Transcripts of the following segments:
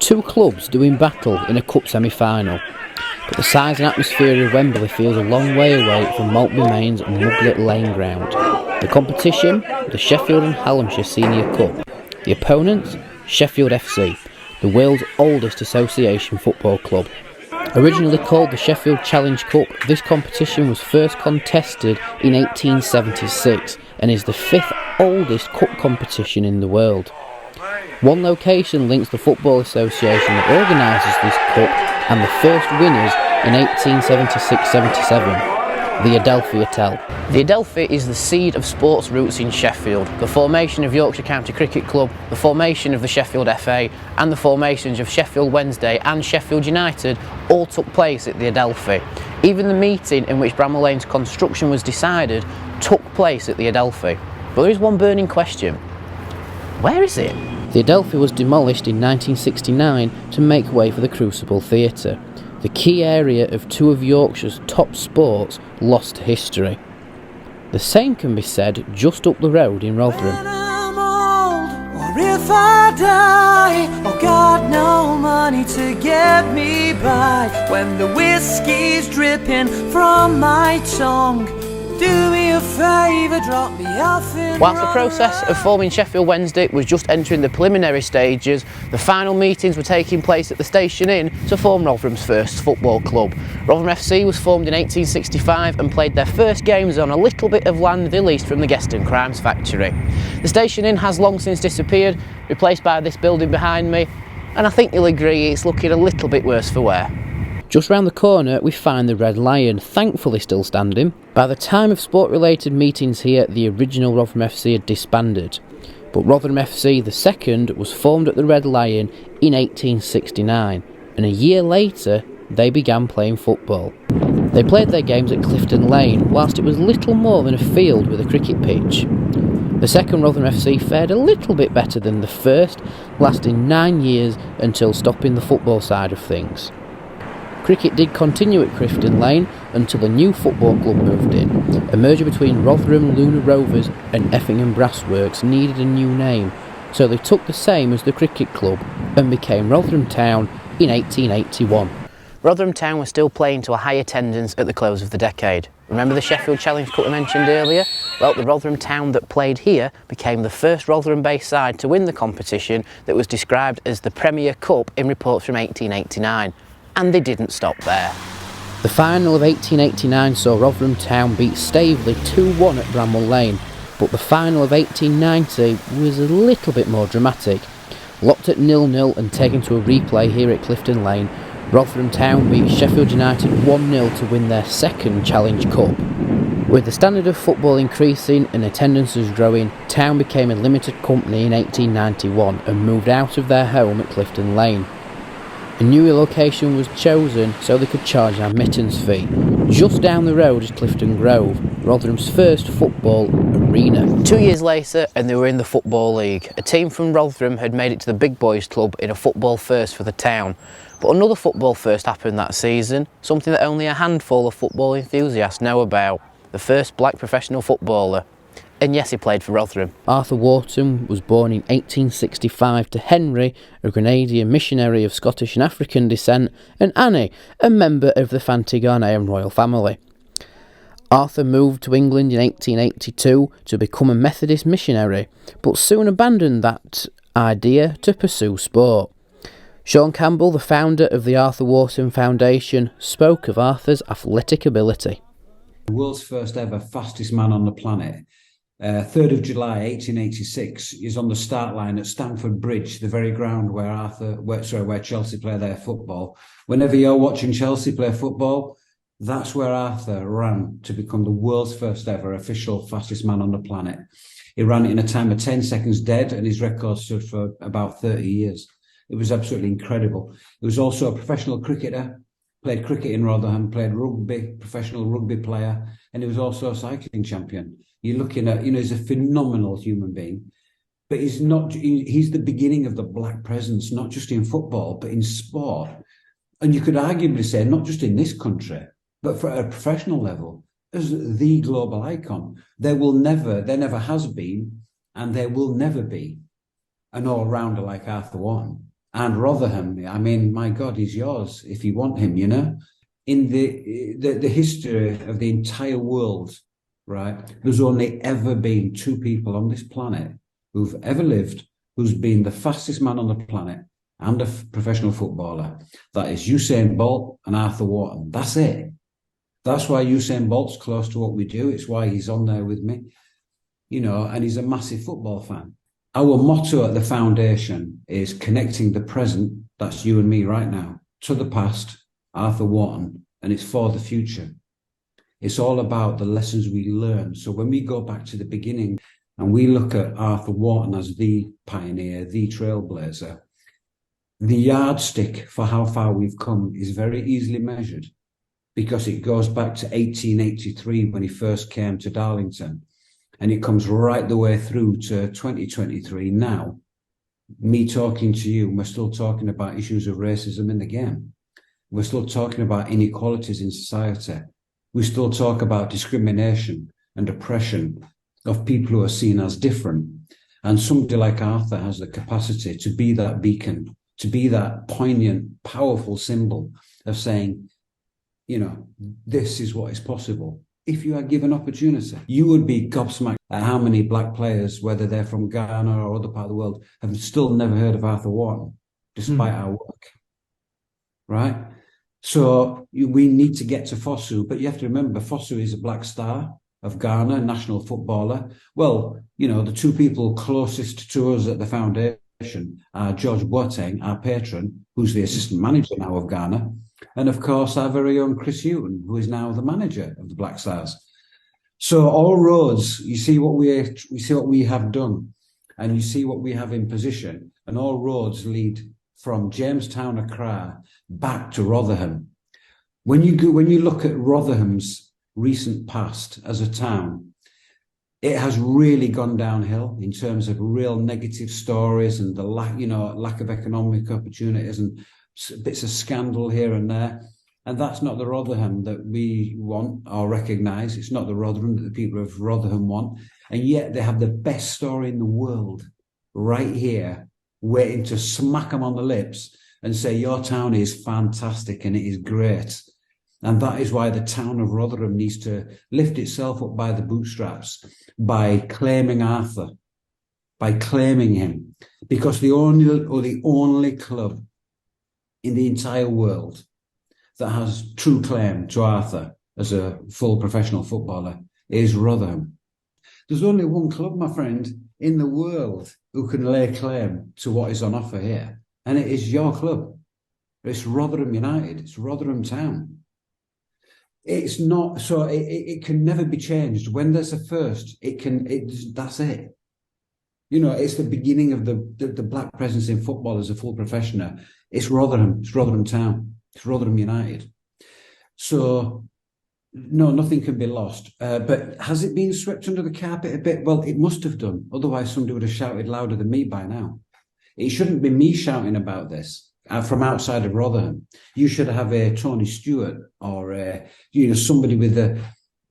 Two clubs doing battle in a cup semi-final, but the size and atmosphere of Wembley feels a long way away from Maltby Main's Muglet Lane ground. The competition, the Sheffield and Hallamshire Senior Cup. The opponents, Sheffield FC, the world's oldest association football club. Originally called the Sheffield Challenge Cup, this competition was first contested in 1876 and is the fifth oldest cup competition in the world. One location links the Football Association that organises this cup and the first winners in 1876-77. The Adelphi Hotel. The Adelphi is the seed of sports roots in Sheffield. The formation of Yorkshire County Cricket Club, the formation of the Sheffield FA and the formations of Sheffield Wednesday and Sheffield United all took place at the Adelphi. Even the meeting in which Bramall Lane's construction was decided took place at the Adelphi. But there is one burning question. Where is it? The Adelphi was demolished in 1969 to make way for the Crucible Theatre, the key area of two of Yorkshire's top sports lost to history. The same can be said just up the road in Rotherham. When I'm old, or if I die, oh God, no money to get me by. When the whiskey's dripping from my tongue, do me a favour, drop me off in Whilst the process of forming Sheffield Wednesday was just entering the preliminary stages, the final meetings were taking place at the Station Inn to form Rotherham's first football club. Rotherham FC was formed in 1865 and played their first games on a little bit of land they leased from the Gueston Crimes Factory. The Station Inn has long since disappeared, replaced by this building behind me, and I think you'll agree it's looking a little bit worse for wear. Just round the corner we find the Red Lion, thankfully still standing. By the time of sport-related meetings here, the original Rotherham FC had disbanded. But Rotherham FC, the second, was formed at the Red Lion in 1869, and a year later they began playing football. They played their games at Clifton Lane, whilst it was little more than a field with a cricket pitch. The second Rotherham FC fared a little bit better than the first, lasting 9 years until stopping the football side of things. Cricket did continue at Clifton Lane until a new football club moved in. A merger between Rotherham Lunar Rovers and Effingham Brassworks needed a new name, so they took the same as the cricket club and became Rotherham Town in 1881. Rotherham Town was still playing to a high attendance at the close of the decade. Remember the Sheffield Challenge Cup I mentioned earlier? Well, the Rotherham Town that played here became the first Rotherham-based side to win the competition that was described as the Premier Cup in reports from 1889. And they didn't stop there. The final of 1889 saw Rotherham Town beat Staveley 2-1 at Bramall Lane, but the final of 1890 was a little bit more dramatic. Locked at 0-0 and taken to a replay here at Clifton Lane, Rotherham Town beat Sheffield United 1-0 to win their second Challenge Cup. With the standard of football increasing and attendances growing, Town became a limited company in 1891 and moved out of their home at Clifton Lane. A new location was chosen so they could charge an admittance fee. Just down the road is Clifton Grove, Rotherham's first football arena. 2 years later and they were in the Football League. A team from Rotherham had made it to the Big Boys Club in a football first for the town. But another football first happened that season, something that only a handful of football enthusiasts know about. The first black professional footballer. And yes, he played for Rotherham. Arthur Wharton was born in 1865 to Henry, a Grenadier missionary of Scottish and African descent, and Annie, a member of the Fanti-Ghanaian royal family. Arthur moved to England in 1882 to become a Methodist missionary, but soon abandoned that idea to pursue sport. Sean Campbell, the founder of the Arthur Wharton Foundation, spoke of Arthur's athletic ability. The world's first ever fastest man on the planet. 3rd of July 1886 is on the start line at Stamford Bridge, the very ground where Chelsea play their football. Whenever you're watching Chelsea play football, that's where Arthur ran to become the world's first ever official fastest man on the planet. He ran it in a time of 10 seconds dead, and his record stood for about 30 years. It was absolutely incredible. He was also a professional cricketer, played cricket in Rotherham, played rugby, professional rugby player, and he was also a cycling champion. You're looking at, he's a phenomenal human being, but he's the beginning of the black presence, not just in football, but in sport. And you could arguably say, not just in this country, but for a professional level, as the global icon. There never has been, and there will never be an all-rounder like Arthur Wharton. And Rotherham, I mean, my God, he's yours if you want him, you know. In the history of the entire world, right, there's only ever been two people on this planet who've ever lived who's been the fastest man on the planet and a professional footballer. That is Usain Bolt and Arthur Wharton. That's it. That's why Usain Bolt's close to what we do. It's why he's on there with me, you know, and he's a massive football fan. Our motto at the foundation is connecting the present, that's you and me right now, to the past, Arthur Wharton, and it's for the future. It's all about the lessons we learn. So when we go back to the beginning and we look at Arthur Wharton as the pioneer, the trailblazer, the yardstick for how far we've come is very easily measured because it goes back to 1883 when he first came to Darlington. And it comes right the way through to 2023 now. Me talking to you, we're still talking about issues of racism in the game. We're still talking about inequalities in society. We still talk about discrimination and oppression of people who are seen as different. And somebody like Arthur has the capacity to be that beacon, to be that poignant, powerful symbol of saying, you know, this is what is possible. If you are given opportunity, you would be gobsmacked at how many black players, whether they're from Ghana or other part of the world, have still never heard of Arthur Wharton, despite our work. Right? So we need to get to Fosu, but you have to remember Fosu is a black star of Ghana, national footballer. Well, you know, the two people closest to us at the foundation are George Boateng, our patron, who's the assistant manager now of Ghana, and of course, our very own Chris Hughton, who is now the manager of the Black Stars. So all roads, you see what we have done, and you see what we have in position, and all roads lead from Jamestown, Accra, back to Rotherham. When you look at Rotherham's recent past as a town, it has really gone downhill in terms of real negative stories and the lack of economic opportunities and bits of scandal here and there. And that's not the Rotherham that we want or recognise. It's not the Rotherham that the people of Rotherham want. And yet they have the best story in the world right here, waiting to smack them on the lips and say, your town is fantastic and it is great. And that is why the town of Rotherham needs to lift itself up by the bootstraps, by claiming Arthur, by claiming him. Because the only club in the entire world that has true claim to Arthur as a full professional footballer is Rotherham. There's only one club, my friend, in the world who can lay claim to what is on offer here, and it is your club. It's Rotherham United. It's Rotherham Town. It's not, so it can never be changed. When there's a first, that's it. You know, it's the beginning of the black presence in football as a full professional. It's Rotherham. It's Rotherham Town. It's Rotherham United. So, no, nothing can be lost. But has it been swept under the carpet a bit? Well, it must have done. Otherwise, somebody would have shouted louder than me by now. It shouldn't be me shouting about this from outside of Rotherham. You should have a Tony Stewart or somebody with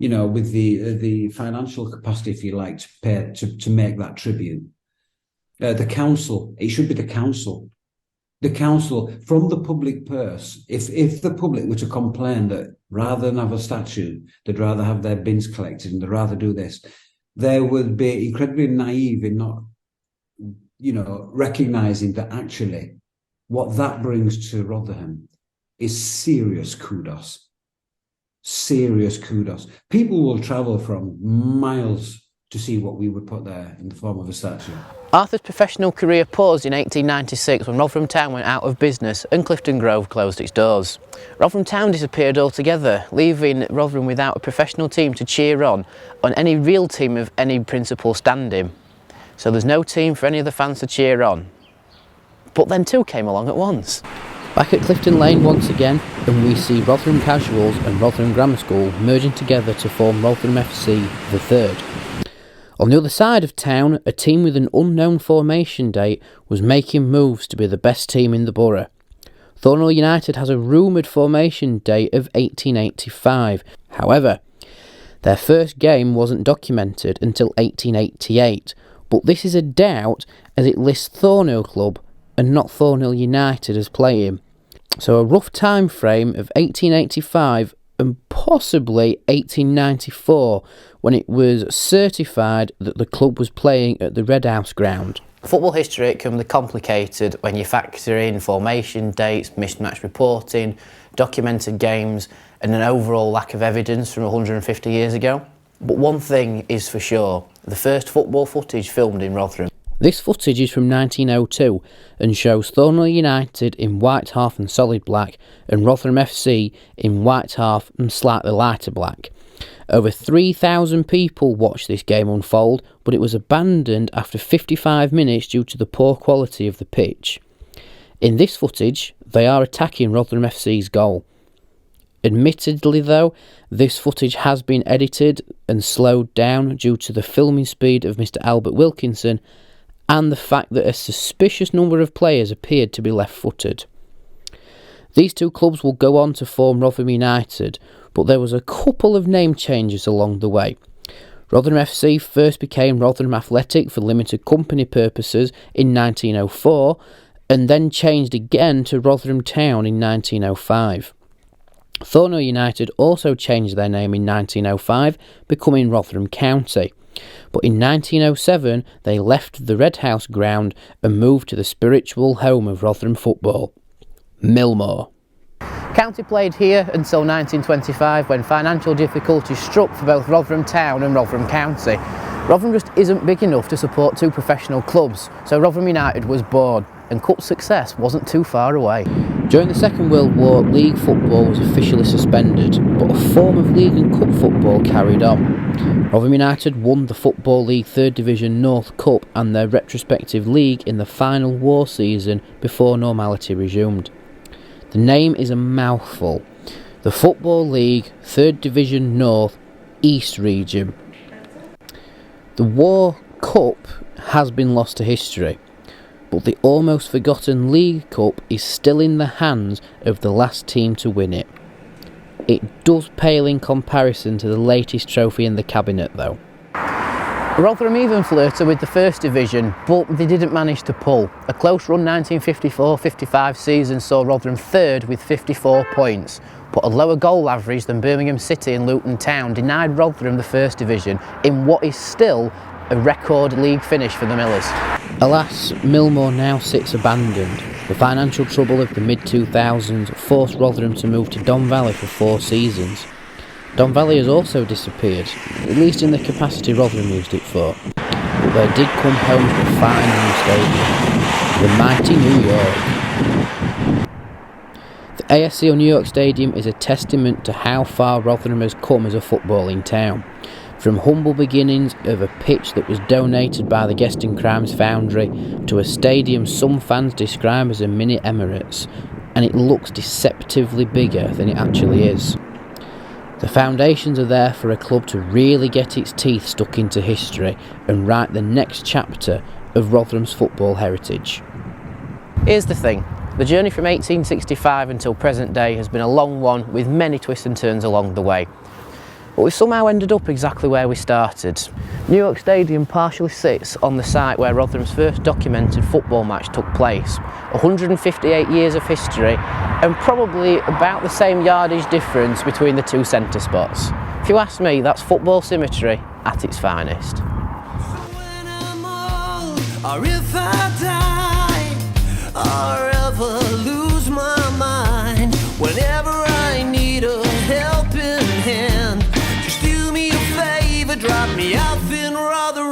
the financial capacity, if you like, to pay to make that tribute. The council. It should be the council. The council, from the public purse, if the public were to complain that rather than have a statue, they'd rather have their bins collected and they'd rather do this, they would be incredibly naive in not, recognising that actually what that brings to Rotherham is serious kudos. Serious kudos. People will travel from miles to see what we would put there in the form of a statue. Arthur's professional career paused in 1896 when Rotherham Town went out of business and Clifton Grove closed its doors. Rotherham Town disappeared altogether, leaving Rotherham without a professional team to cheer on any real team of any principal standing. So there's no team for any of the fans to cheer on. But then two came along at once. Back at Clifton Lane once again, and we see Rotherham Casuals and Rotherham Grammar School merging together to form Rotherham FC the third. On the other side of town, a team with an unknown formation date was making moves to be the best team in the borough. Thornhill United has a rumoured formation date of 1885. However, their first game wasn't documented until 1888, but this is a doubt as it lists Thornhill Club and not Thornhill United as playing. So a rough time frame of 1885 and possibly 1894 when it was certified that the club was playing at the Red House ground. Football history can be complicated when you factor in formation dates, mismatch reporting, documented games and an overall lack of evidence from 150 years ago. But one thing is for sure, the first football footage filmed in Rotherham. This footage is from 1902 and shows Thornhill United in white half and solid black and Rotherham FC in white half and slightly lighter black. Over 3,000 people watched this game unfold, but it was abandoned after 55 minutes due to the poor quality of the pitch. In this footage, they are attacking Rotherham FC's goal. Admittedly though, this footage has been edited and slowed down due to the filming speed of Mr. Albert Wilkinson and the fact that a suspicious number of players appeared to be left-footed. These two clubs will go on to form Rotherham United, but there was a couple of name changes along the way. Rotherham FC first became Rotherham Athletic for limited company purposes in 1904, and then changed again to Rotherham Town in 1905. Thornhill United also changed their name in 1905, becoming Rotherham County. But in 1907 they left the Red House ground and moved to the spiritual home of Rotherham football, Millmoor. County played here until 1925 when financial difficulties struck for both Rotherham Town and Rotherham County. Rotherham just isn't big enough to support two professional clubs, so Rotherham United was born and cup success wasn't too far away. During the Second World War, league football was officially suspended, but a form of league and cup football carried on. Rotherham United won the Football League 3rd Division North Cup and their retrospective league in the final war season before normality resumed. The name is a mouthful. The Football League 3rd Division North East Region. The War Cup has been lost to history, but the almost forgotten League Cup is still in the hands of the last team to win it. It does pale in comparison to the latest trophy in the cabinet though. Rotherham even flirted with the First Division, but they didn't manage to pull. A close run 1954-55 season saw Rotherham third with 54 points, but a lower goal average than Birmingham City and Luton Town denied Rotherham the First Division in what is still a record league finish for the Millers. Alas, Millmoor now sits abandoned. The financial trouble of the mid-2000s forced Rotherham to move to Don Valley for 4 seasons. Don Valley has also disappeared, at least in the capacity Rotherham used it for. But they did come home to a fine new stadium, the mighty New York. The ASCO New York Stadium is a testament to how far Rotherham has come as a footballing town. From humble beginnings of a pitch that was donated by the Gueston Crimes Foundry to a stadium some fans describe as a mini Emirates, and it looks deceptively bigger than it actually is. The foundations are there for a club to really get its teeth stuck into history and write the next chapter of Rotherham's football heritage. Here's the thing, the journey from 1865 until present day has been a long one with many twists and turns along the way. But we somehow ended up exactly where we started. New York Stadium partially sits on the site where Rotherham's first documented football match took place. 158 years of history and probably about the same yardage difference between the two centre spots. If you ask me, that's football symmetry at its finest. When I'm old, or if I die, or ever lose my mind, whenever I need a helping hand, just do me a favor, drop me off in Rotherham.